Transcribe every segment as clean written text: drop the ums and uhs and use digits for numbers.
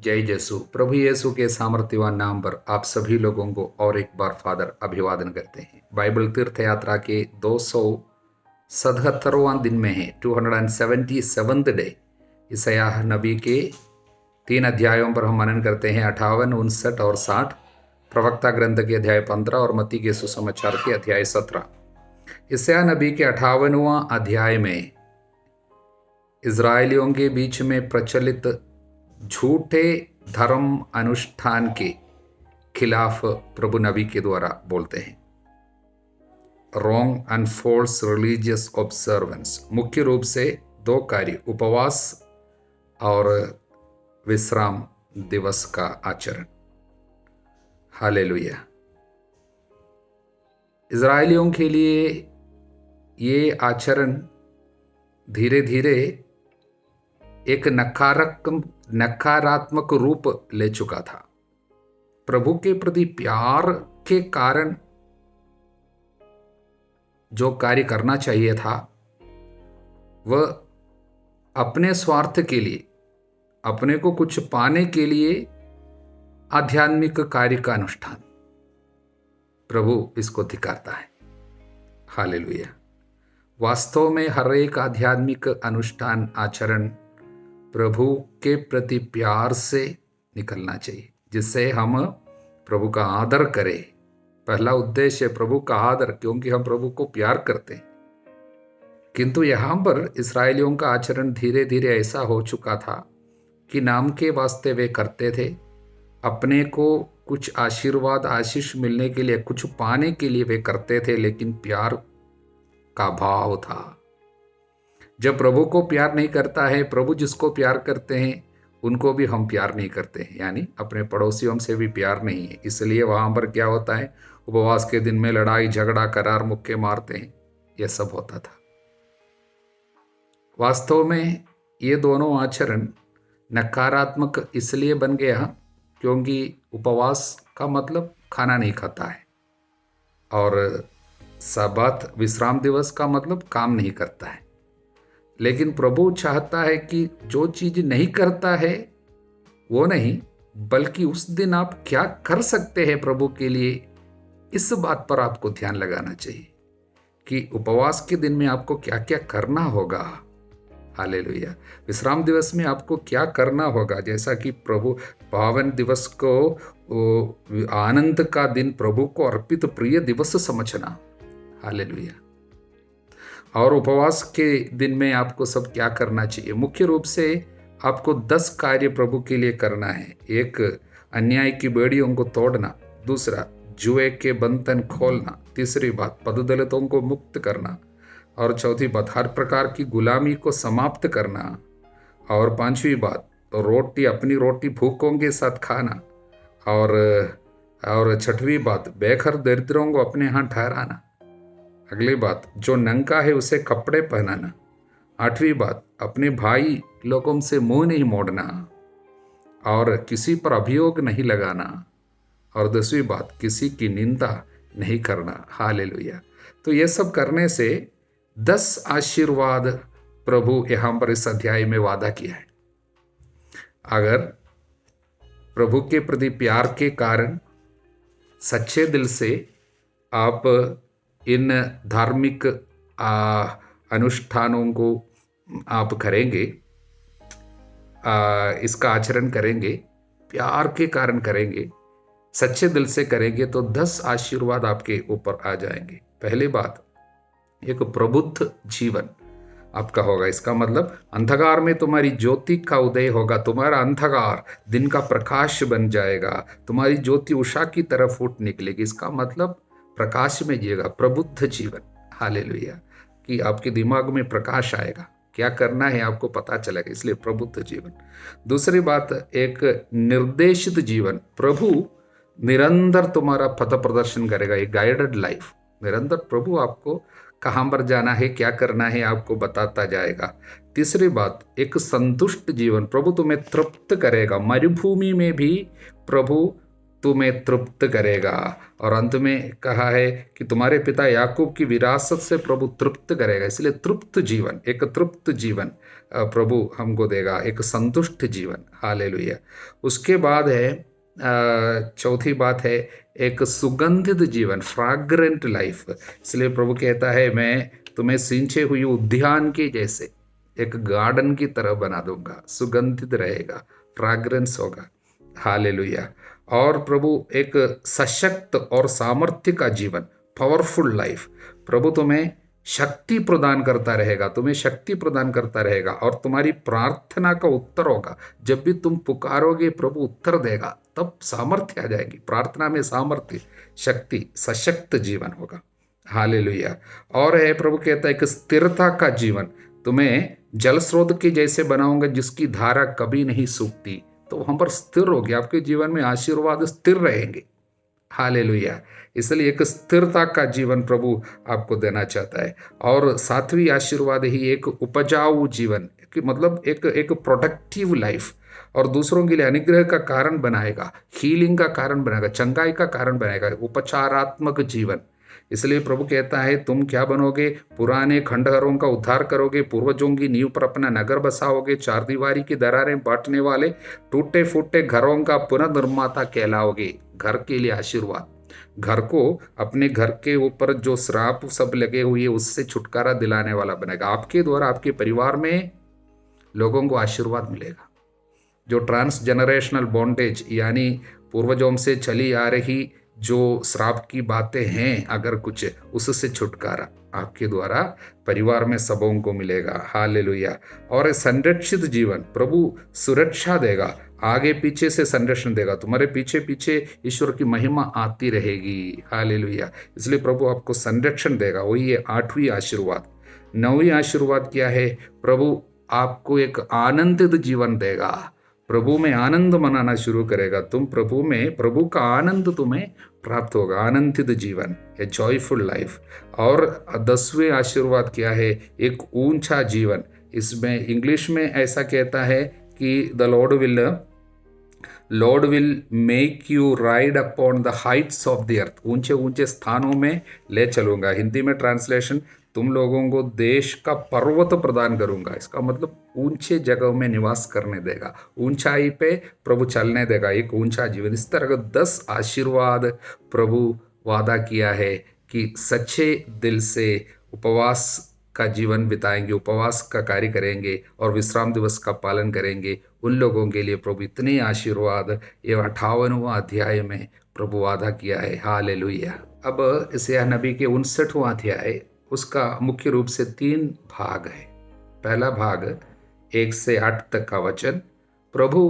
जय यीशु। प्रभु यीशु के सामर्थ्यवान नाम पर आप सभी लोगों को और एक बार फादर अभिवादन करते हैं। बाइबल तीर्थ यात्रा के 277वां दिन में है, 277th डे। यशायाह नबी के 3 अध्यायों पर हम मनन करते हैं, 58, 59 और 60। प्रवक्ता ग्रंथ के अध्याय 15 और मत्ती के सुसमाचार के अध्याय 17। यशायाह नबी के 58वां अध्याय में इजरायलियों के बीच में प्रचलित झूठे धर्म अनुष्ठान के खिलाफ प्रभु नबी के द्वारा बोलते हैं। Wrong and false religious observance, मुख्य रूप से 2 कार्य, उपवास और विश्राम दिवस का आचरण। हालेलुया। इजरायलियों के लिए ये आचरण धीरे धीरे एक नकारात्मक रूप ले चुका था। प्रभु के प्रति प्यार के कारण जो कार्य करना चाहिए था वह अपने स्वार्थ के लिए, अपने को कुछ पाने के लिए आध्यात्मिक कार्य का अनुष्ठान, प्रभु इसको धिक्कारता है। हालेलुया। वास्तव में हर एक आध्यात्मिक अनुष्ठान आचरण प्रभु के प्रति प्यार से निकलना चाहिए, जिससे हम प्रभु का आदर करें। पहला उद्देश्य है प्रभु का आदर, क्योंकि हम प्रभु को प्यार करते हैं। किंतु यहाँ पर इस्राएलियों का आचरण धीरे धीरे ऐसा हो चुका था कि नाम के वास्ते वे करते थे, अपने को कुछ आशीर्वाद आशीष मिलने के लिए, कुछ पाने के लिए वे करते थे, लेकिन प्यार का भाव था। जब प्रभु को प्यार नहीं करता है, प्रभु जिसको प्यार करते हैं उनको भी हम प्यार नहीं करते हैं, यानी अपने पड़ोसियों से भी प्यार नहीं है। इसलिए वहाँ पर क्या होता है, उपवास के दिन में लड़ाई झगड़ा करार मुक्के मारते हैं, यह सब होता था। वास्तव में ये दोनों आचरण नकारात्मक इसलिए बन गया क्योंकि उपवास का मतलब खाना नहीं खाता है, और सब्बात विश्राम दिवस का मतलब काम नहीं करता है। लेकिन प्रभु चाहता है कि जो चीज नहीं करता है वो नहीं, बल्कि उस दिन आप क्या कर सकते हैं प्रभु के लिए, इस बात पर आपको ध्यान लगाना चाहिए कि उपवास के दिन में आपको क्या क्या करना होगा। हालेलुया। विश्राम दिवस में आपको क्या करना होगा, जैसा कि प्रभु पावन दिवस को आनंद का दिन, प्रभु को अर्पित प्रिय दिवस समझना। हालेलुया। और उपवास के दिन में आपको सब क्या करना चाहिए, मुख्य रूप से आपको 10 कार्य प्रभु के लिए करना है। एक, अन्याय की बेड़ियों को तोड़ना। दूसरा, जुए के बंधन खोलना। तीसरी बात, पददलितों को मुक्त करना। और चौथी बात, हर प्रकार की गुलामी को समाप्त करना। और 5वीं बात, अपनी रोटी भूखों के साथ खाना। और 6वीं बात, बेघर दरिद्रों को अपने यहाँ ठहराना। अगली बात, जो नंगा है उसे कपड़े पहनाना। 8वीं बात, अपने भाई लोगों से मुंह नहीं मोड़ना और किसी पर अभियोग नहीं लगाना। और 10वीं बात, किसी की निंदा नहीं करना। हालेलुया। तो ये सब करने से 10 आशीर्वाद प्रभु यहाँ पर इस अध्याय में वादा किया है। अगर प्रभु के प्रति प्यार के कारण सच्चे दिल से आप इन धार्मिक अनुष्ठानों को आप करेंगे, इसका आचरण करेंगे, प्यार के कारण करेंगे, सच्चे दिल से करेंगे, तो 10 आशीर्वाद आपके ऊपर आ जाएंगे। पहली बात, एक प्रबुद्ध जीवन आपका होगा। इसका मतलब अंधकार में तुम्हारी ज्योति का उदय होगा, तुम्हारा अंधकार दिन का प्रकाश बन जाएगा, तुम्हारी ज्योति उषा की तरफ उठ निकलेगी। इसका मतलब प्रकाश में जिएगा, प्रबुद्ध जीवन। हालेलुया। कि आपके दिमाग में प्रकाश आएगा, क्या करना है आपको पता चलेगा, इसलिए प्रबुद्ध जीवन। दूसरी बात, एक निर्देशित जीवन। प्रभु निरंतर तुम्हारा पथ प्रदर्शन करेगा, एक गाइडेड लाइफ। निरंतर प्रभु आपको कहाँ पर जाना है, क्या करना है, आपको बताता जाएगा। तीसरी बात, एक संतुष्ट जीवन। प्रभु तुम्हें तृप्त करेगा, मरुभूमि में भी प्रभु तुम्हें तृप्त करेगा। और अंत में कहा है कि तुम्हारे पिता याकूब की विरासत से प्रभु तृप्त करेगा, इसलिए तृप्त जीवन, एक तृप्त जीवन। प्रभु हमको देगा, एक संतुष्ट जीवन। हालेलुया। उसके बाद है चौथी बात है एक सुगंधित जीवन, फ्रैग्रेंट लाइफ। इसलिए प्रभु कहता है मैं तुम्हें सिंचे हुई उद्यान के जैसे एक गार्डन की तरह बना दूंगा, सुगंधित रहेगा, फ्रैग्रेंस होगा। हालेलुया। और प्रभु एक सशक्त और सामर्थ्य का जीवन, पावरफुल लाइफ। प्रभु तुम्हें शक्ति प्रदान करता रहेगा, तुम्हें शक्ति प्रदान करता रहेगा, और तुम्हारी प्रार्थना का उत्तर होगा। जब भी तुम पुकारोगे प्रभु उत्तर देगा, तब सामर्थ्य आ जाएगी। प्रार्थना में सामर्थ्य, शक्ति, सशक्त जीवन होगा। हालेलुया। और है प्रभु कहता है कि स्थिरता का जीवन, तुम्हें जल स्रोत के जैसे बनाऊंगा जिसकी धारा कभी नहीं सूखती। तो वहां पर स्थिर होगी, आपके जीवन में आशीर्वाद स्थिर रहेंगे। हालेलुया। इसलिए एक स्थिरता का जीवन प्रभु आपको देना चाहता है। और सातवीं आशीर्वाद ही एक उपजाऊ जीवन, कि मतलब एक प्रोडक्टिव लाइफ, और दूसरों के लिए अनुग्रह का कारण बनाएगा, हीलिंग का कारण बनाएगा, चंगाई का कारण बनाएगा, उपचारात्मक जीवन। इसलिए प्रभु कहता है तुम क्या बनोगे, पुराने खंडहरों का उद्धार करोगे, पूर्वजों की नींव पर अपना नगर बसाओगे, चार दीवारी की दरारें बांटने वाले टूटे फूटे घरों का पुनर्निर्माता कहलाओगे। घर के लिए आशीर्वाद, घर को, अपने घर के ऊपर जो श्राप सब लगे हुए उससे छुटकारा दिलाने वाला बनेगा। आपके द्वारा आपके परिवार में लोगों को आशीर्वाद मिलेगा। जो ट्रांस जनरेशनल बॉन्डेज, यानी पूर्वजों से चली आ रही जो श्राप की बातें हैं, अगर कुछ, उससे छुटकारा आपके द्वारा परिवार में सबों को मिलेगा। हालेलुया। और संरक्षित जीवन, प्रभु सुरक्षा देगा, आगे पीछे से संरक्षण देगा, तुम्हारे पीछे पीछे ईश्वर की महिमा आती रहेगी। हालेलुया। इसलिए प्रभु आपको संरक्षण देगा, वही है आठवीं आशीर्वाद। नौवीं आशीर्वाद क्या है, प्रभु आपको एक आनंदित जीवन देगा, प्रभु में आनंद मनाना शुरू करेगा। तुम प्रभु में, प्रभु का आनंद तुम्हें प्राप्त होगा, आनंदित जीवन, ए जॉयफुल लाइफ। और 10वें आशीर्वाद क्या है, एक ऊंचा जीवन। इसमें इंग्लिश में ऐसा कहता है कि the Lord will make you ride upon the Heights of the earth, ऊंचे ऊंचे स्थानों में ले चलूंगा। हिंदी में ट्रांसलेशन, तुम लोगों को देश का पर्वत प्रदान करूंगा। इसका मतलब ऊंचे जगह में निवास करने देगा, ऊंचाई पे प्रभु चलने देगा, एक ऊंचा जीवन। इस तरह का 10 आशीर्वाद प्रभु वादा किया है कि सच्चे दिल से उपवास का जीवन बिताएंगे, उपवास का कार्य करेंगे और विश्राम दिवस का पालन करेंगे, उन लोगों के लिए प्रभु इतने आशीर्वाद ये 58वां अध्याय में प्रभु वादा किया है। हालेलुया। अब यशायाह नबी के 59वां अध्याय, उसका मुख्य रूप से 3 भाग है। पहला भाग 1 से 8 तक का वचन, प्रभु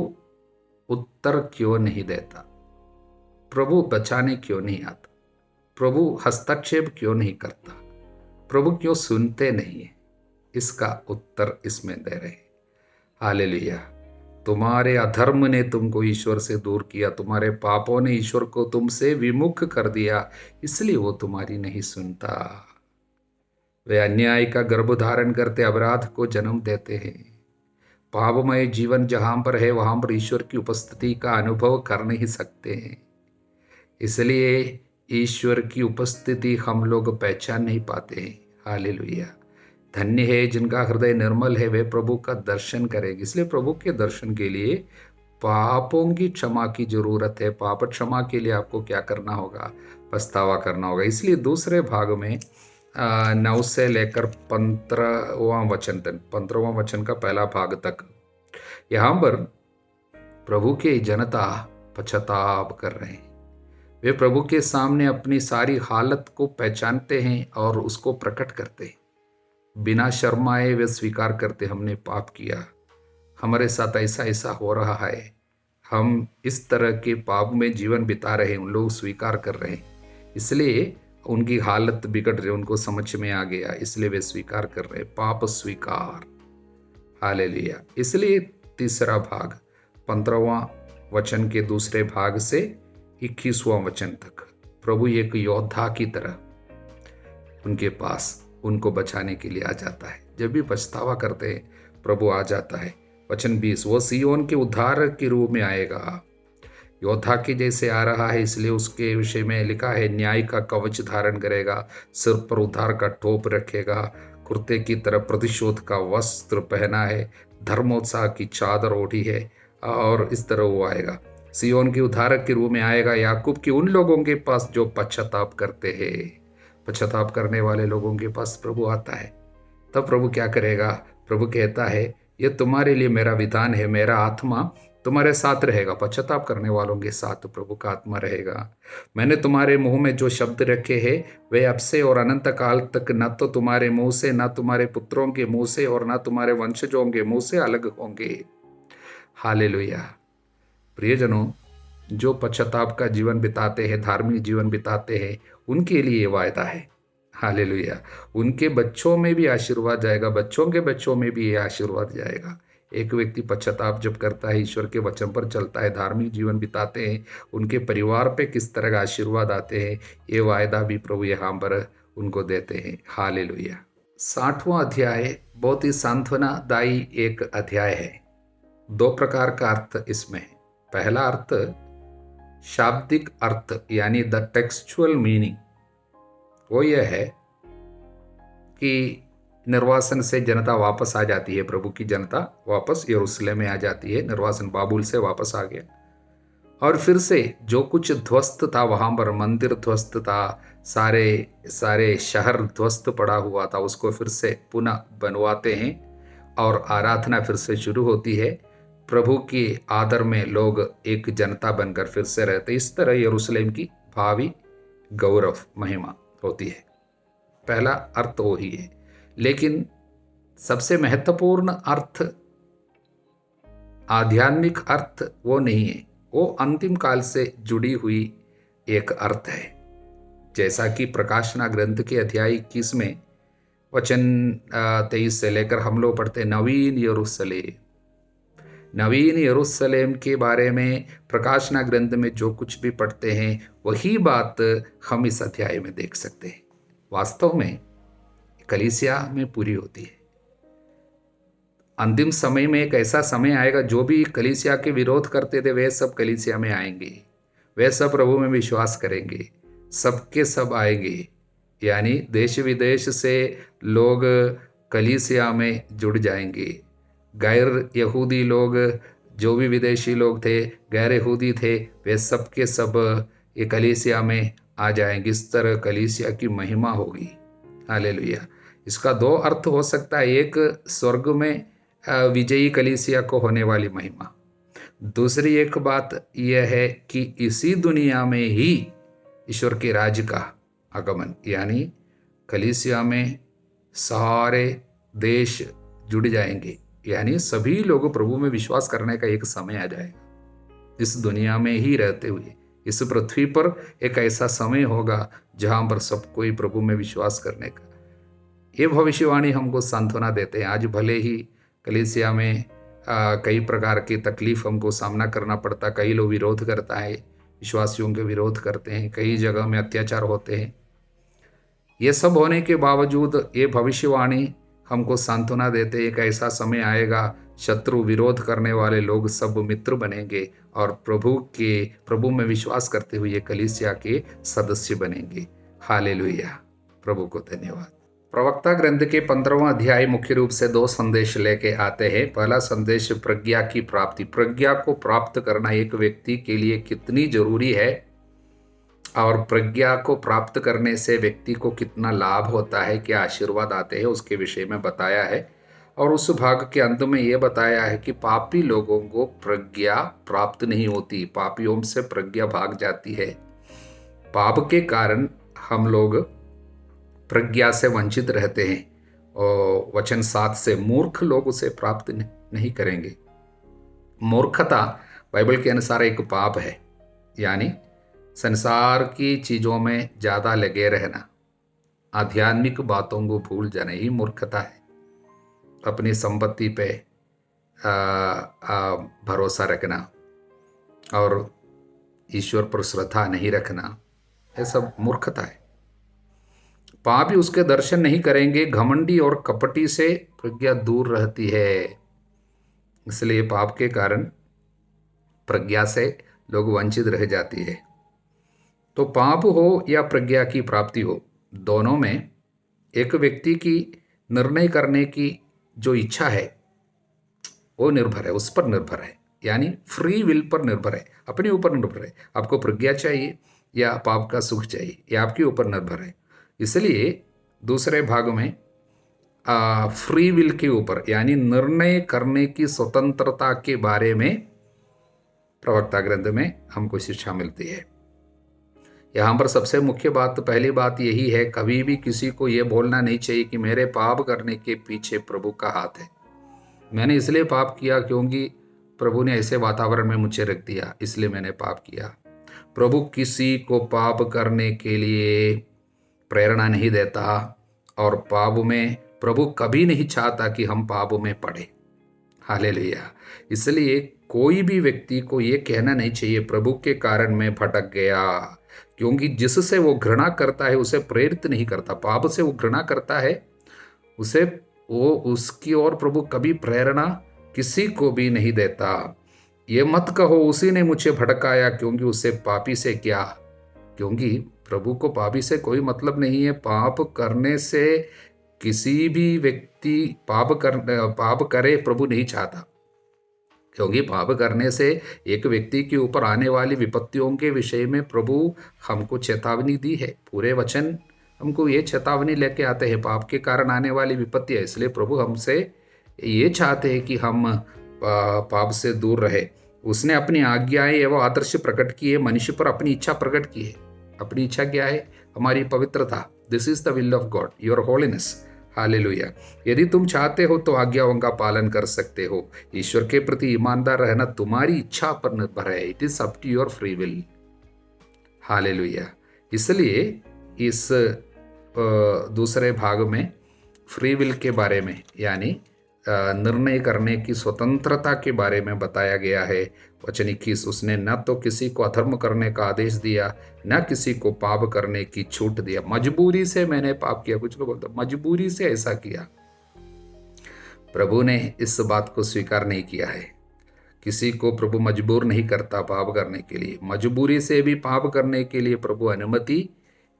उत्तर क्यों नहीं देता, प्रभु बचाने क्यों नहीं आता, प्रभु हस्तक्षेप क्यों नहीं करता, प्रभु क्यों सुनते नहीं है, इसका उत्तर इसमें दे रहे। हालेलुया। तुम्हारे अधर्म ने तुमको ईश्वर से दूर किया, तुम्हारे पापों ने ईश्वर को तुमसे विमुख कर दिया, इसलिए वो तुम्हारी नहीं सुनता। वे अन्याय का गर्भ धारण करते अपराध को जन्म देते हैं। पापमय जीवन जहां पर है वहां पर ईश्वर की उपस्थिति का अनुभव कर नहीं सकते हैं। इसलिए ईश्वर की उपस्थिति हम लोग पहचान नहीं पाते हैं। हालेलुया। धन्य है जिनका हृदय निर्मल है, वे प्रभु का दर्शन करेंगे। इसलिए प्रभु के दर्शन के लिए पापों की क्षमा की जरूरत है। पाप क्षमा के लिए आपको क्या करना होगा, पछतावा करना होगा। इसलिए दूसरे भाग में 9 से लेकर 15वां वचन तक, 15वां वचन का पहला भाग तक, यहाँ पर प्रभु के जनता पश्चाताप कर रहे हैं। वे प्रभु के सामने अपनी सारी हालत को पहचानते हैं और उसको प्रकट करते हैं। बिना शर्माए वे स्वीकार करते, हमने पाप किया, हमारे साथ ऐसा ऐसा हो रहा है, हम इस तरह के पाप में जीवन बिता रहे हैं, उन लोग स्वीकार कर रहे हैं। इसलिए उनकी हालत बिगड़ रही, उनको समझ में आ गया, इसलिए वे स्वीकार कर रहे, पाप स्वीकार। हालेलुया। इसलिए तीसरा भाग 15वां वचन के दूसरे भाग से 21वां वचन तक, प्रभु एक योद्धा की तरह उनके पास उनको बचाने के लिए आ जाता है। जब भी पछतावा करते हैं प्रभु आ जाता है। वचन 20, वो सियोन के उद्धार के रूप में आएगा, योद्धा के जैसे आ रहा है। इसलिए उसके विषय में लिखा है, न्याय का कवच धारण करेगा, सिर पर उद्धार का टोप रखेगा, कुर्ते की तरह प्रतिशोध का वस्त्र पहना है, धर्मोत्साह की चादर ओढ़ी है, और इस तरह वो आएगा। सियोन के उद्धारक के रूप में आएगा, याकूब के उन लोगों के पास जो पश्चाताप करते हैं। पश्चाताप करने वाले लोगों के पास प्रभु आता है। तब प्रभु क्या करेगा? प्रभु कहता है, ये तुम्हारे लिए मेरा विधान है, मेरा आत्मा तुम्हारे साथ रहेगा। पश्चाताप करने वालों के साथ प्रभु का आत्मा रहेगा। मैंने तुम्हारे मुंह में जो शब्द रखे हैं वे अब से और अनंत काल तक न तो तुम्हारे मुंह से, न तुम्हारे पुत्रों के मुंह से, और न तुम्हारे वंशजों के मुंह से अलग होंगे। हालेलुया। प्रियजनों, जो पश्चाताप का जीवन बिताते हैं, धार्मिक जीवन बिताते हैं, उनके लिए ये वायदा है। हालेलुया। उनके बच्चों में भी आशीर्वाद जाएगा, बच्चों के बच्चों में भी ये आशीर्वाद जाएगा। एक व्यक्ति पश्चाताप जब करता है, ईश्वर के वचन पर चलता है, धार्मिक जीवन बिताते हैं, उनके परिवार पे किस तरह का आशीर्वाद आते हैं, ये वायदा भी प्रभु यहाँ पर उनको देते हैं। हालेलुया। 60वां अध्याय बहुत ही सांत्वनादायी एक अध्याय है। 2 प्रकार का अर्थ इसमें है। पहला अर्थ शाब्दिक अर्थ, यानी द टेक्सचुअल मीनिंग, वो यह है कि निर्वासन से जनता वापस आ जाती है। प्रभु की जनता वापस यरूशलेम में आ जाती है, निर्वासन बाबुल से वापस आ गया, और फिर से जो कुछ ध्वस्त था वहाँ पर, मंदिर ध्वस्त था, सारे शहर ध्वस्त पड़ा हुआ था, उसको फिर से पुनः बनवाते हैं और आराधना फिर से शुरू होती है। प्रभु के आदर में लोग एक जनता बनकर फिर से रहते। इस तरह यरूशलेम की भावी गौरव महिमा होती है। पहला अर्थ वही है। लेकिन सबसे महत्वपूर्ण अर्थ, आध्यात्मिक अर्थ, वो नहीं है। वो अंतिम काल से जुड़ी हुई एक अर्थ है। जैसा कि प्रकाशना ग्रंथ के अध्याय 21 में वचन 23 से लेकर हम लोग पढ़ते नवीन यरूशलेम। नवीन यरूशलेम के बारे में प्रकाशना ग्रंथ में जो कुछ भी पढ़ते हैं, वही बात हम इस अध्याय में देख सकते हैं। वास्तव में कलीसिया में पूरी होती है। अंतिम समय में एक ऐसा समय आएगा, जो भी कलीसिया के विरोध करते थे वे सब कलीसिया में आएंगे, वे सब प्रभु में विश्वास करेंगे, सबके सब आएंगे। यानी देश विदेश से लोग कलीसिया में जुड़ जाएंगे। गैर यहूदी लोग, जो भी विदेशी लोग थे, गैर यहूदी थे, वे सब के सब ये कलीसिया में आ जाएंगे। इस तरह कलीसिया की महिमा होगी। हालेलुया। इसका 2 अर्थ हो सकता है। एक, स्वर्ग में विजयी कलीसिया को होने वाली महिमा। दूसरी एक बात यह है कि इसी दुनिया में ही ईश्वर के राज्य का आगमन, यानी कलीसिया में सारे देश जुड़ जाएंगे, यानी सभी लोग प्रभु में विश्वास करने का एक समय आ जाएगा। इस दुनिया में ही रहते हुए इस पृथ्वी पर एक ऐसा समय होगा जहां पर सब कोई प्रभु में विश्वास करने का, ये भविष्यवाणी हमको सांत्वना देते हैं। आज भले ही कलीसिया में कई प्रकार की तकलीफ हमको सामना करना पड़ता, कई लोग विरोध करता है, विश्वासियों के विरोध करते हैं, कई जगह में अत्याचार होते हैं। ये सब होने के बावजूद ये भविष्यवाणी हमको सांत्वना देते, एक ऐसा समय आएगा, शत्रु विरोध करने वाले लोग सब मित्र बनेंगे और प्रभु में विश्वास करते हुए कलीसिया के सदस्य बनेंगे। हालेलुया। प्रभु को धन्यवाद। प्रवक्ता ग्रंथ के 15वां अध्याय मुख्य रूप से 2 संदेश लेके आते हैं। पहला संदेश प्रज्ञा की प्राप्ति। प्रज्ञा को प्राप्त करना एक व्यक्ति के लिए कितनी जरूरी है और प्रज्ञा को प्राप्त करने से व्यक्ति को कितना लाभ होता है, क्या आशीर्वाद आते हैं, उसके विषय में बताया है। और उस भाग के अंत में यह बताया है कि पापी लोगों को प्रज्ञा प्राप्त नहीं होती, पापियों से प्रज्ञा भाग जाती है। पाप के कारण हम लोग प्रज्ञा से वंचित रहते हैं। और वचन 7 से मूर्ख लोग उसे प्राप्त नहीं करेंगे। मूर्खता बाइबल के अनुसार एक पाप है, यानी संसार की चीज़ों में ज़्यादा लगे रहना, आध्यात्मिक बातों को भूल जाना ही मूर्खता है। अपनी संपत्ति पे भरोसा रखना और ईश्वर पर श्रद्धा नहीं रखना, ये सब मूर्खता है। पापी उसके दर्शन नहीं करेंगे। घमंडी और कपटी से प्रज्ञा दूर रहती है, इसलिए पाप के कारण प्रज्ञा से लोग वंचित रह जाती है। तो पाप हो या प्रज्ञा की प्राप्ति हो, दोनों में एक व्यक्ति की निर्णय करने की जो इच्छा है वो निर्भर है, उस पर निर्भर है, यानी फ्री विल पर निर्भर है, अपने ऊपर निर्भर है। आपको प्रज्ञा चाहिए या पाप का सुख चाहिए, ये आपके ऊपर निर्भर है। इसलिए दूसरे भाग में फ्री विल के ऊपर यानी निर्णय करने की स्वतंत्रता के बारे में प्रवक्ता ग्रंथ में हमको शिक्षा मिलती है। यहाँ पर सबसे मुख्य बात, पहली बात यही है, कभी भी किसी को ये बोलना नहीं चाहिए कि मेरे पाप करने के पीछे प्रभु का हाथ है। मैंने इसलिए पाप किया क्योंकि प्रभु ने ऐसे वातावरण में मुझे रख दिया, इसलिए मैंने पाप किया। प्रभु किसी को पाप करने के लिए प्रेरणा नहीं देता और पाप में प्रभु कभी नहीं चाहता कि हम पाप में पड़े। हालेलुया। इसलिए कोई भी व्यक्ति को ये कहना नहीं चाहिए प्रभु के कारण मैं भटक गया, क्योंकि जिससे वो घृणा करता है उसे प्रेरित नहीं करता। पाप से वो घृणा करता है, उसे वो उसकी ओर प्रभु कभी प्रेरणा किसी को भी नहीं देता। ये मत कहो उसी ने मुझे भटकाया, क्योंकि उससे पापी से क्या, क्योंकि प्रभु को पापी से कोई मतलब नहीं है। पाप करने से किसी भी व्यक्ति पाप करे प्रभु नहीं चाहता, क्योंकि पाप करने से एक व्यक्ति के ऊपर आने वाली विपत्तियों के विषय में प्रभु हमको चेतावनी दी है। पूरे वचन हमको ये चेतावनी लेके आते हैं पाप के कारण आने वाली विपत्ति है। इसलिए प्रभु हमसे ये चाहते हैं कि हम पाप से दूर रहे। उसने अपनी आज्ञाएं एवं आदर्श प्रकट किए, मनुष्य पर अपनी इच्छा प्रकट की है। अपनी इच्छा क्या है? हमारी पवित्रता। This is the will of God, your holiness. Hallelujah. यदि तुम चाहते हो तो आज्ञाओं का पालन कर सकते हो। ईश्वर के प्रति ईमानदार रहना तुम्हारी इच्छा पर निर्भर है। It is up to your free will. Hallelujah. इसलिए इस दूसरे भाग में फ्री विल के बारे में यानी निर्णय करने की स्वतंत्रता के बारे में बताया गया है। वचन 21, उसने न तो किसी को अधर्म करने का आदेश दिया, न किसी को पाप करने की छूट दिया। मजबूरी से मैंने पाप किया, कुछ लोग बोलते मजबूरी से ऐसा किया। प्रभु ने इस बात को स्वीकार नहीं किया है। किसी को प्रभु मजबूर नहीं करता पाप करने के लिए। मजबूरी से भी पाप करने के लिए प्रभु अनुमति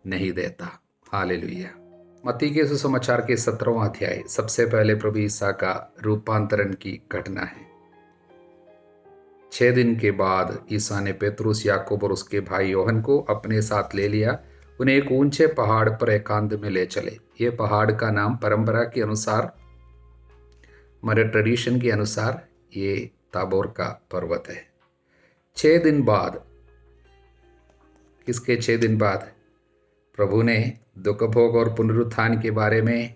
नहीं देता। हालेलुया। मत्ती के सुसमाचार के 17वां अध्याय, सबसे पहले प्रभु ईसा का रूपांतरण की घटना है। 6 दिन के बाद ईसा ने पेतरुस, याकूब और उसके भाई योहन को अपने साथ ले लिया। उन्हें एक ऊंचे पहाड़ पर एकांत में ले चले। ये पहाड़ का नाम परंपरा के अनुसार, हमारे ट्रेडिशन के अनुसार, ये ताबोर का पर्वत है। 6 दिन बाद, किसके 6 दिन बाद? प्रभु ने दुख भोग और पुनरुत्थान के बारे में,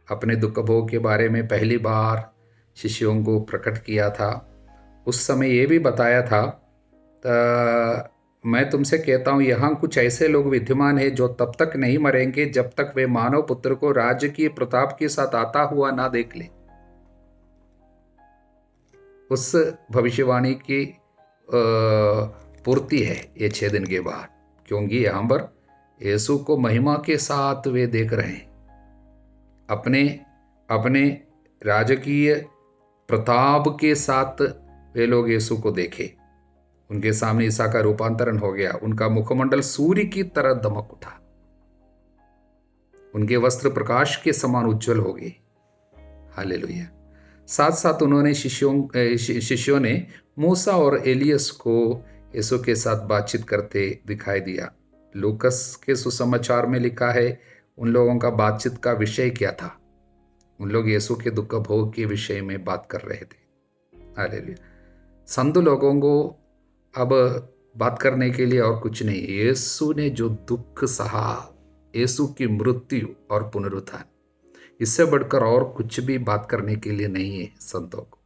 अपने दुख भोग के बारे में पहली बार शिष्यों को प्रकट किया था। उस समय ये भी बताया था, मैं तुमसे कहता हूँ यहाँ कुछ ऐसे लोग विद्यमान हैं जो तब तक नहीं मरेंगे जब तक वे मानव पुत्र को राज्य की प्रताप के साथ आता हुआ ना देख ले। उस भविष्यवाणी की पूर्ति है ये 6 दिन के बाद, क्योंकि यहाँ पर यीशु को महिमा के साथ वे देख रहे हैं। अपने राजकीय प्रताप के साथ वे लोग यीशु को देखे। उनके सामने ईसा का रूपांतरण हो गया। उनका मुखमंडल सूर्य की तरह दमक उठा। उनके वस्त्र प्रकाश के समान उज्जवल हो गए। हालेलुया। साथ साथ उन्होंने शिष्यों ने मूसा और एलियस को यीशु के साथ बातचीत करते दिखाई दिया। लूकस के सुसमाचार में लिखा है उन लोगों का बातचीत का विषय क्या था। उन लोग यीशु के दुख भोग के विषय में बात कर रहे थे। हालेलुया। संत लोगों को अब बात करने के लिए और कुछ नहीं। यीशु ने जो दुख सहा, यीशु की मृत्यु और पुनरुत्थान, इससे बढ़कर और कुछ भी बात करने के लिए नहीं है संतों को।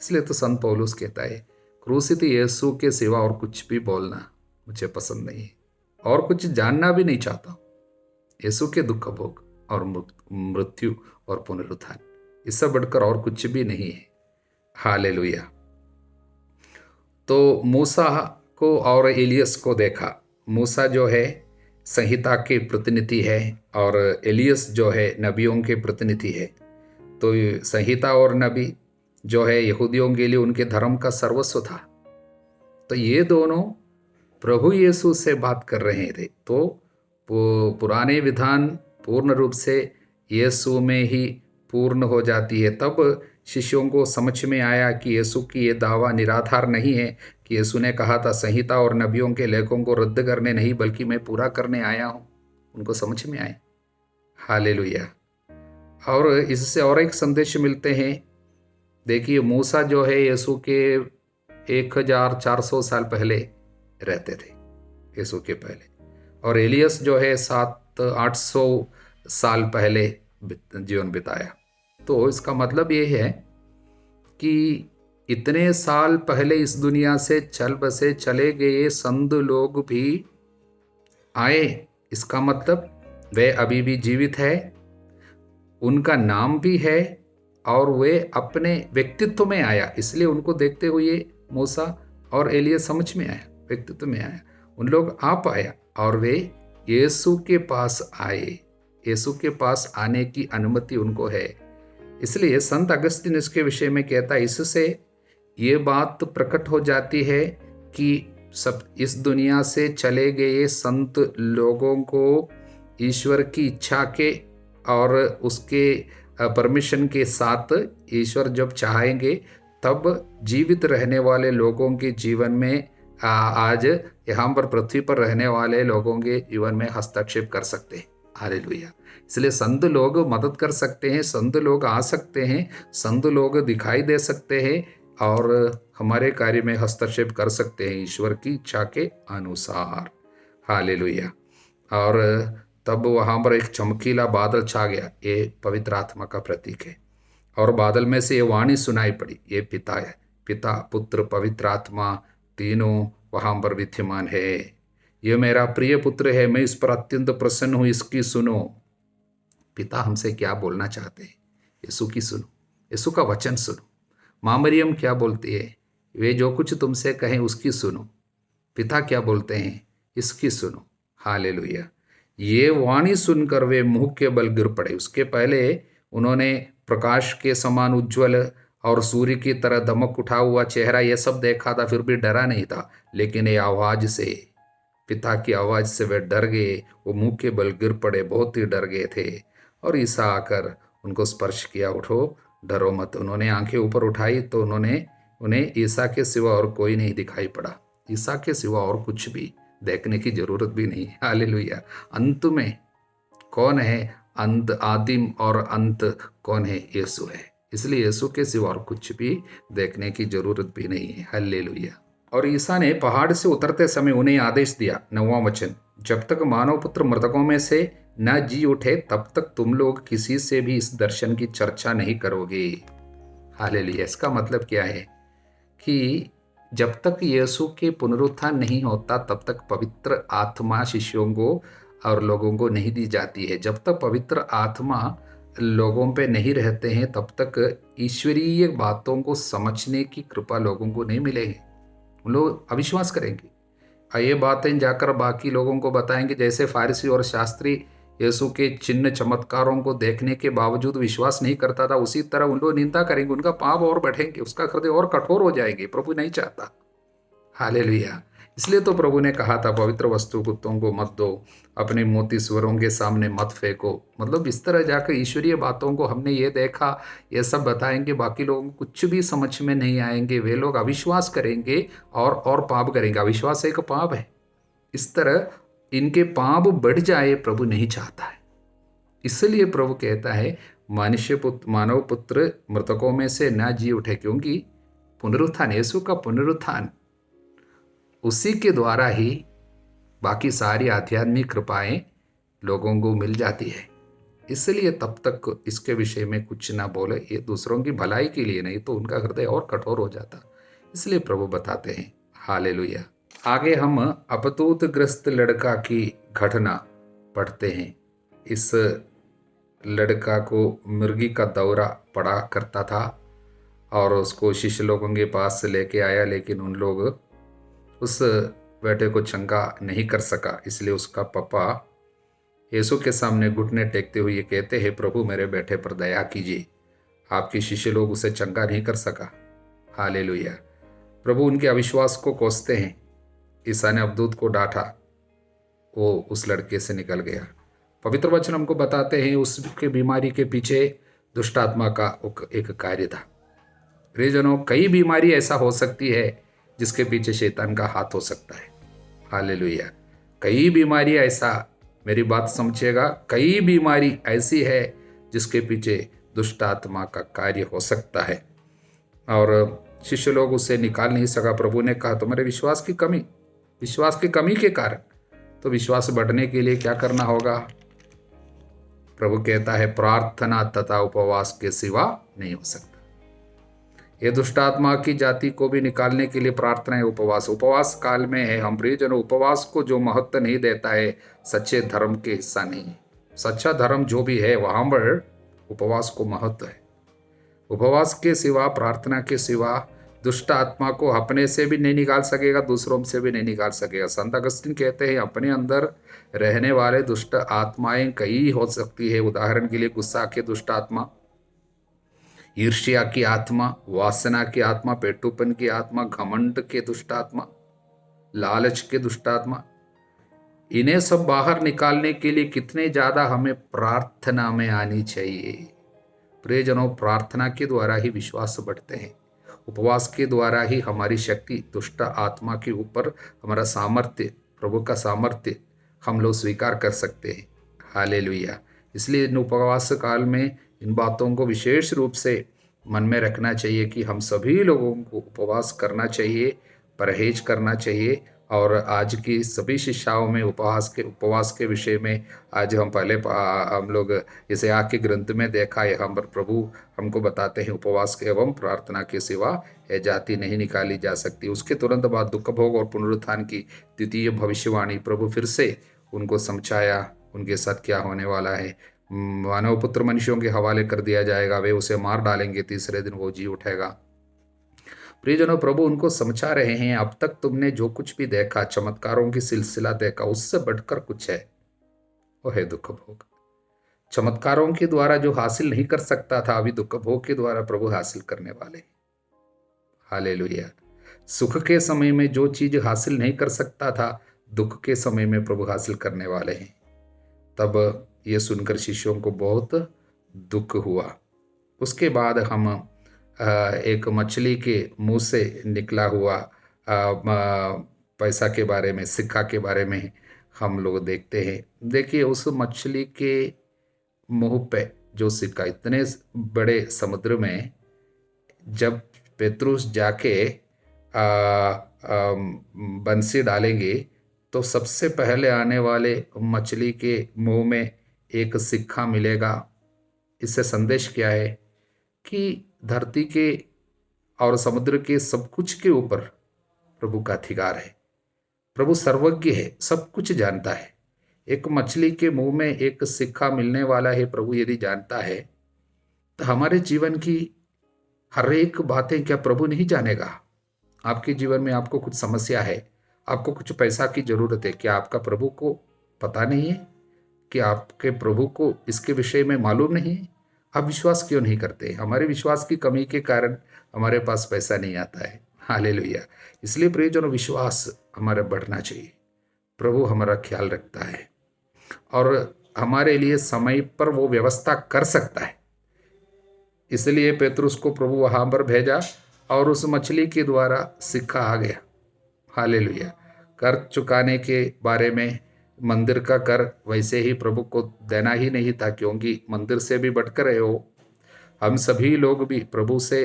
इसलिए तो संत पौलुस कहता है क्रूसित यीशु के सिवा और कुछ भी बोलना मुझे पसंद नहीं है, और कुछ जानना भी नहीं चाहता। यीशु के दुख भोग और मृत्यु और पुनरुत्थान, इससे बढ़कर और कुछ भी नहीं है। हालेलुया। तो मूसा को और एलियस को देखा। मूसा जो है संहिता के प्रतिनिधि है और एलियस जो है नबियों के प्रतिनिधि है। तो संहिता और नबी जो है यहूदियों के लिए उनके धर्म का सर्वस्व था। तो ये दोनों प्रभु यीशु से बात कर रहे थे। तो पुराने विधान पूर्ण रूप से यीशु में ही पूर्ण हो जाती है। तब शिष्यों को समझ में आया कि यीशु की ये दावा निराधार नहीं है कि यीशु ने कहा था संहिता और नबियों के लेखों को रद्द करने नहीं बल्कि मैं पूरा करने आया हूँ। उनको समझ में आए। हालेलुया। और इससे और एक संदेश मिलते हैं। देखिए, मूसा जो है यीशु के 1400 साल पहले रहते थे, यीशु के पहले, और एलियस जो है 700-800 साल पहले जीवन बिताया। तो इसका मतलब ये है कि इतने साल पहले इस दुनिया से चल बसे चले गए संत लोग भी आए। इसका मतलब वे अभी भी जीवित है, उनका नाम भी है, और वे अपने व्यक्तित्व में आया। इसलिए उनको देखते हुए मूसा और एलियस समझ में आया, व्यक्तित्व में आया। उन लोग आ पाया और वे यीशु के पास आए। यीशु के पास आने की अनुमति उनको है। इसलिए संत अगस्तीन इसके विषय में कहता है, इससे ये बात प्रकट हो जाती है कि सब इस दुनिया से चले गए संत लोगों को ईश्वर की इच्छा के और उसके परमिशन के साथ ईश्वर जब चाहेंगे तब जीवित रहने वाले लोगों के जीवन में आज यहाँ पर पृथ्वी पर रहने वाले लोगों के जीवन में हस्तक्षेप कर सकते हैं। हालेलुया। इसलिए संत लोग मदद कर सकते हैं, संत लोग आ सकते हैं, संत लोग दिखाई दे सकते हैं और हमारे कार्य में हस्तक्षेप कर सकते हैं ईश्वर की इच्छा के अनुसार। हालेलुया। और तब वहाँ पर एक चमकीला बादल छा गया। ये पवित्र आत्मा का प्रतीक है। और बादल में से ये वाणी सुनाई पड़ी, ये पिता है, पिता पुत्र पवित्र आत्मा तीनों वहाँ पर विद्यमान है। ये मेरा प्रिय पुत्र है, मैं इस पर अत्यंत प्रसन्न हूँ, इसकी सुनो। पिता हमसे क्या बोलना चाहते हैं? यीशु की सुनो, यीशु का वचन सुनो। माँ मरियम क्या बोलती है? वे जो कुछ तुमसे कहें उसकी सुनो। पिता क्या बोलते हैं? इसकी सुनो। हालेलुया। ये वाणी सुनकर वे मुंह के बल गिर पड़े। उसके पहले उन्होंने प्रकाश के समान उज्ज्वल और सूर्य की तरह दमक उठा हुआ चेहरा ये सब देखा था, फिर भी डरा नहीं था। लेकिन ये आवाज से, पिता की आवाज से वे डर गए। वो मुंह के बल गिर पड़े, बहुत ही डर गए थे। और ईसा आकर उनको स्पर्श किया, उठो डरो मत। उन्होंने आंखें ऊपर उठाई तो उन्हें ईसा के सिवा और कोई नहीं दिखाई पड़ा। ईसा के सिवा और कुछ भी देखने की जरूरत भी नहीं। हालेलुया। अंत में कौन है? अंत, आदिम और अंत कौन है? यीशु है। इसलिए यीशु के सिवा और कुछ भी देखने की जरूरत भी नहीं है। हालेलुया। और ईसा ने पहाड़ से उतरते समय उन्हें आदेश दिया, 9वां वचन, जब तक मानव पुत्र मृतकों में से न जी उठे तब तक तुम लोग किसी से भी इस दर्शन की चर्चा नहीं करोगे। हालेलुया। इसका मतलब क्या है कि जब तक यीशु के पुनरुत्थान नहीं होता तब तक पवित्र आत्मा शिष्यों को और लोगों को नहीं दी जाती है। जब तक पवित्र आत्मा लोगों पे नहीं रहते हैं तब तक ईश्वरीय बातों को समझने की कृपा लोगों को नहीं मिलेगी। उन लोग अविश्वास करेंगे। ये बातें जाकर बाकी लोगों को बताएंगे। जैसे फारिसी और शास्त्री यीशु के चिन्ह चमत्कारों को देखने के बावजूद विश्वास नहीं करता था, उसी तरह उन लोग निंदा करेंगे, उनका पाप और बढ़ेंगे, उसका हृदय और कठोर हो जाएंगे। प्रभु नहीं चाहता। हालेलुया। इसलिए तो प्रभु ने कहा था, पवित्र वस्तु कुत्तों को मत दो, अपने मोती सुअरों के सामने मत फेंको। मतलब इस तरह जाकर ईश्वरीय बातों को हमने ये देखा, ये सब बताएंगे, बाकी लोगों को कुछ भी समझ में नहीं आएंगे। वे लोग अविश्वास करेंगे और पाप करेंगे। अविश्वास एक पाप है। इस तरह इनके पाप बढ़ जाए प्रभु नहीं चाहता है। इसलिए प्रभु कहता है, मानव पुत्र मृतकों में से न जी उठे, क्योंकि पुनरुत्थान, यीशु का पुनरुत्थान, उसी के द्वारा ही बाकी सारी आध्यात्मिक कृपाएं लोगों को मिल जाती है। इसलिए तब तक इसके विषय में कुछ ना बोले, ये दूसरों की भलाई के लिए, नहीं तो उनका हृदय और कठोर हो जाता। इसलिए प्रभु बताते हैं। हालेलुया। आगे हम अपतूतग्रस्त लड़का की घटना पढ़ते हैं। इस लड़का को मिर्गी का दौरा पड़ा करता था और उसको शिष्य लोगों के पास से लेके आया, लेकिन उन लोग उस बेटे को चंगा नहीं कर सका। इसलिए उसका पापा यीशु के सामने घुटने टेकते हुए कहते हैं, प्रभु मेरे बेटे पर दया कीजिए, आपके शिष्य लोग उसे चंगा नहीं कर सका। हालेलुया। प्रभु उनके अविश्वास को कोसते हैं। ईसा ने अबदूत को डांटा, वो उस लड़के से निकल गया। पवित्र वचन हमको बताते हैं उसके बीमारी के पीछे दुष्ट आत्मा का एक कार्य था। प्रियजनों, कई बीमारी ऐसा हो सकती है जिसके पीछे शैतान का हाथ हो सकता है। हालेलुया। कई बीमारी ऐसा, मेरी बात समझिएगा, कई बीमारी ऐसी है जिसके पीछे दुष्ट आत्मा का कार्य हो सकता है और शिष्य लोग उसे निकाल नहीं सका। प्रभु ने कहा तुम्हारे विश्वास की कमी के कारण। तो विश्वास बढ़ने के लिए क्या करना होगा? प्रभु कहता है प्रार्थना तथा उपवास के सिवा नहीं हो सकता। ये दुष्ट आत्मा की जाति को भी निकालने के लिए प्रार्थना है, उपवास काल में है। हम प्रियजनों, उपवास को जो महत्व नहीं देता है सच्चे धर्म के हिस्सा नहीं है। सच्चा धर्म जो भी है वहां पर उपवास को महत्व है। उपवास के सिवा, प्रार्थना के सिवा दुष्ट आत्मा को अपने से भी नहीं निकाल सकेगा, दूसरों से भी नहीं निकाल सकेगा। संत अगस्तीन कहते हैं अपने अंदर रहने वाले दुष्ट आत्माएं कई हो सकती है। उदाहरण के लिए गुस्सा के दुष्ट आत्मा, ईर्ष्या की आत्मा, वासना की आत्मा, पेटूपन की आत्मा, घमंड के दुष्ट आत्मा, लालच के दुष्ट आत्मा। इन्हें सब बाहर निकालने के लिए कितने ज्यादा हमें प्रार्थना में आनी चाहिए। प्रियजनों, प्रार्थना के द्वारा ही विश्वास बढ़ते हैं। उपवास के द्वारा ही हमारी शक्ति दुष्ट आत्मा के ऊपर, हमारा सामर्थ्य, प्रभु का सामर्थ्य हम लोग स्वीकार कर सकते हैं। हालेलुया। इसलिए इन उपवास काल में इन बातों को विशेष रूप से मन में रखना चाहिए कि हम सभी लोगों को उपवास करना चाहिए, परहेज करना चाहिए। और आज की सभी शिक्षाओं में उपवास के विषय में आज हम पहले हम लोग इसे आके ग्रंथ में देखा है। हम प्रभु हमको बताते हैं उपवास एवं प्रार्थना के सिवा यह जाति नहीं निकाली जा सकती। उसके तुरंत बाद दुख भोग और पुनरुत्थान की द्वितीय भविष्यवाणी प्रभु फिर से उनको समझाया, उनके साथ क्या होने वाला है। मानव पुत्र मनुष्यों के हवाले कर दिया जाएगा, वे उसे मार डालेंगे, तीसरे दिन वो जी उठेगा। प्रियजनों, प्रभु उनको समझा रहे हैं अब तक तुमने जो कुछ भी देखा, चमत्कारों की सिलसिला देखा, उससे बढ़कर कुछ है, वो है दुख भोग। चमत्कारों के द्वारा जो हासिल नहीं कर सकता था, अभी दुख भोग के द्वारा प्रभु हासिल करने वाले। हालेलुया। सुख के समय में जो चीज हासिल नहीं कर सकता था, दुख के समय में प्रभु हासिल करने वाले हैं। तब ये सुनकर शिष्यों को बहुत दुख हुआ। उसके बाद हम एक मछली के मुंह से निकला हुआ पैसा के बारे में, सिक्का के बारे में हम लोग देखते हैं। देखिए, उस मछली के मुंह पे जो सिक्का, इतने बड़े समुद्र में जब पेतरुस जाके बंसी डालेंगे तो सबसे पहले आने वाले मछली के मुंह में एक सिक्का मिलेगा। इससे संदेश क्या है कि धरती के और समुद्र के सब कुछ के ऊपर प्रभु का अधिकार है। प्रभु सर्वज्ञ है, सब कुछ जानता है। एक मछली के मुंह में एक सिक्का मिलने वाला है, प्रभु यदि जानता है तो हमारे जीवन की हर एक बातें क्या प्रभु नहीं जानेगा? आपके जीवन में आपको कुछ समस्या है, आपको कुछ पैसा की जरूरत है, क्या आपका प्रभु को पता नहीं है? कि आपके प्रभु को इसके विषय में मालूम नहीं है? आप विश्वास क्यों नहीं करते? हमारे विश्वास की कमी के कारण हमारे पास पैसा नहीं आता है। हालेलुया। इसलिए प्रियजनों, विश्वास हमारा बढ़ना चाहिए। प्रभु हमारा ख्याल रखता है और हमारे लिए समय पर वो व्यवस्था कर सकता है। इसलिए पेतरुस को प्रभु वहां पर भेजा और उस मछली के द्वारा सिक्का आ गया। हालेलुया। कर चुकाने के बारे में, मंदिर का कर वैसे ही प्रभु को देना ही नहीं था, क्योंकि मंदिर से भी बढ़कर है वो। हम सभी लोग भी प्रभु से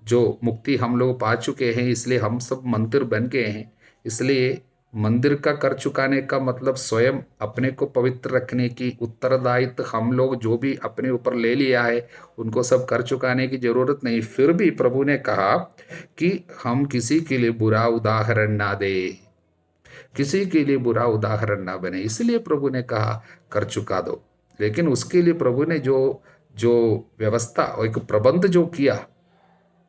जो मुक्ति हम लोग पा चुके हैं, इसलिए हम सब मंदिर बन गए हैं। इसलिए मंदिर का कर चुकाने का मतलब स्वयं अपने को पवित्र रखने की उत्तरदायित्व हम लोग जो भी अपने ऊपर ले लिया है, उनको सब कर चुकाने की जरूरत नहीं। फिर भी प्रभु ने कहा कि हम किसी के लिए बुरा उदाहरण ना दे, किसी के लिए बुरा उदाहरण ना बने। इसलिए प्रभु ने कहा कर चुका दो। लेकिन उसके लिए प्रभु ने जो जो व्यवस्था और एक प्रबंध जो किया,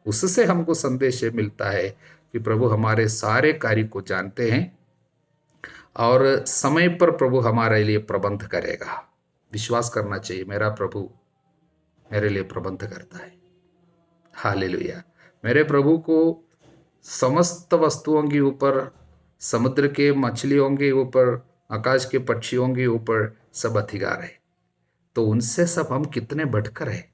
उससे हमको संदेश मिलता है कि प्रभु हमारे सारे कार्य को जानते हैं और समय पर प्रभु हमारे लिए प्रबंध करेगा। विश्वास करना चाहिए, मेरा प्रभु मेरे लिए प्रबंध करता है। हालेलुया। मेरे प्रभु को समस्त वस्तुओं के ऊपर, समुद्र के मछलियों के ऊपर, आकाश के पक्षियों के ऊपर सब अधिकार है, तो उनसे सब हम कितने बढ़कर है,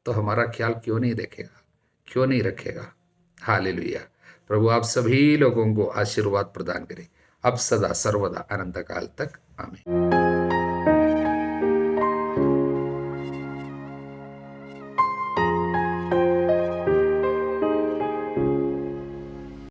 तो हमारा ख्याल क्यों नहीं देखेगा, क्यों नहीं रखेगा। हालेलुया। प्रभु आप सभी लोगों को आशीर्वाद प्रदान करें, अब सदा सर्वदा अनंत काल तक। आमीन।